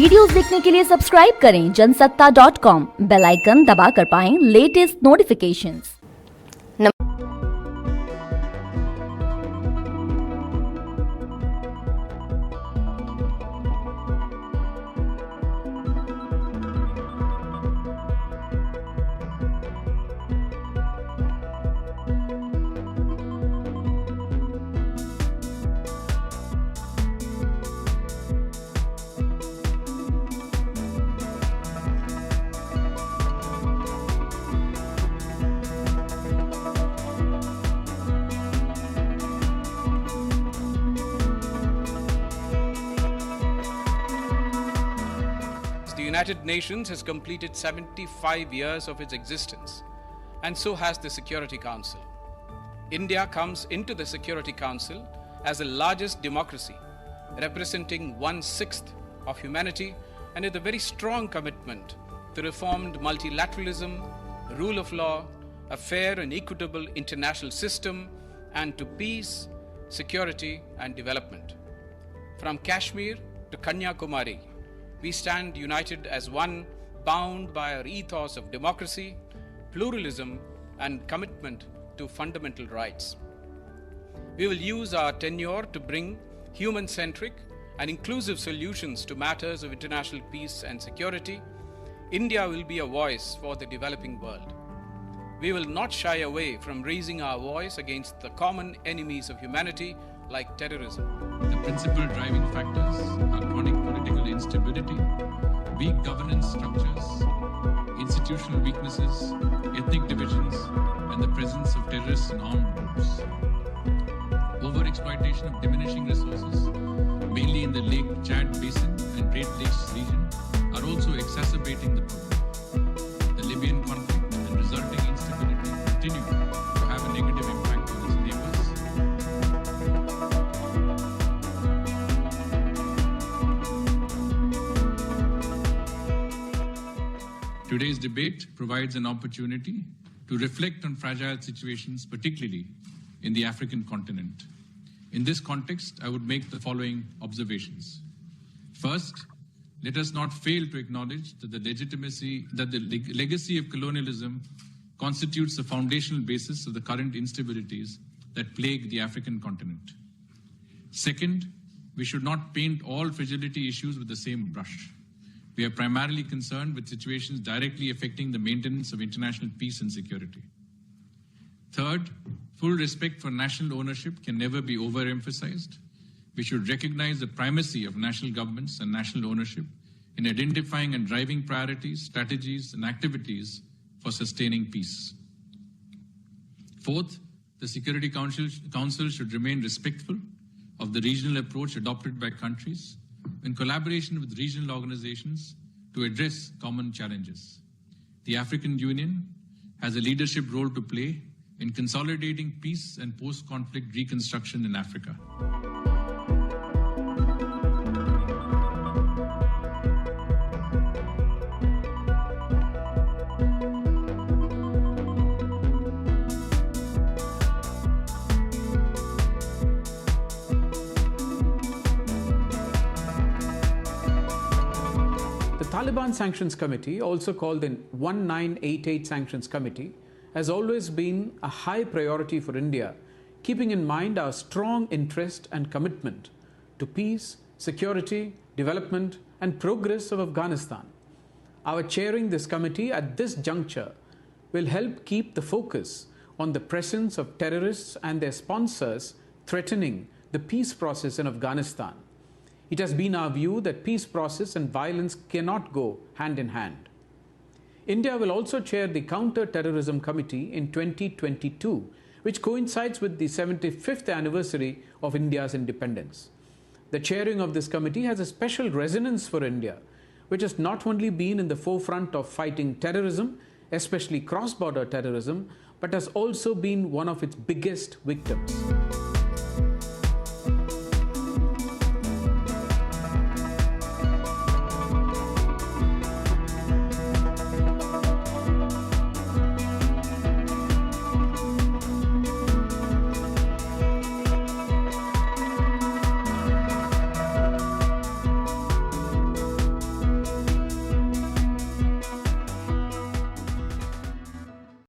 Videos देखने के लिए सब्सक्राइब करें जनसत्ता.com, बेल आइकन दबाकर पाएं latest notifications. The United Nations has completed 75 years of its existence, and so has the Security Council. India comes into the Security Council as the largest democracy, representing 1/6 of humanity, and with a very strong commitment to reformed multilateralism, rule of law, a fair and equitable international system, and to peace, security, and development. From Kashmir to Kanyakumari, we stand united as one, bound by our ethos of democracy, pluralism, and commitment to fundamental rights. We will use our tenure to bring human-centric and inclusive solutions to matters of international peace and security. India will be a voice for the developing world. We will not shy away from raising our voice against the common enemies of humanity like terrorism. The principal driving factors are chronic political instability, weak governance structures, institutional weaknesses, ethnic divisions, and the presence of terrorists and armed groups. Overexploitation of diminishing resources, mainly in the Lake Chad Basin and Great Lakes region, are also exacerbating the problem. The Libyan conflict and resulting instability continue to have a negative impact on its neighbors. Today's debate provides an opportunity to reflect on fragile situations, particularly in the African continent. In this context, I would make the following observations. First, let us not fail to acknowledge that the legacy of colonialism constitutes the foundational basis of the current instabilities that plague the African continent. Second, we should not paint all fragility issues with the same brush. We are primarily concerned with situations directly affecting the maintenance of international peace and security. Third, full respect for national ownership can never be overemphasized. We should recognize the primacy of national governments and national ownership in identifying and driving priorities, strategies, and activities for sustaining peace. Fourth, the Security Council should remain respectful of the regional approach adopted by countries in collaboration with regional organizations to address common challenges. The African Union has a leadership role to play in consolidating peace and post-conflict reconstruction in Africa. The Taliban Sanctions Committee, also called the 1988 Sanctions Committee, has always been a high priority for India, keeping in mind our strong interest and commitment to peace, security, development, and progress of Afghanistan. Our chairing this committee at this juncture will help keep the focus on the presence of terrorists and their sponsors threatening the peace process in Afghanistan. It has been our view that peace process and violence cannot go hand in hand. India will also chair the Counter-Terrorism Committee in 2022, which coincides with the 75th anniversary of India's independence. The chairing of this committee has a special resonance for India, which has not only been in the forefront of fighting terrorism, especially cross-border terrorism, but has also been one of its biggest victims.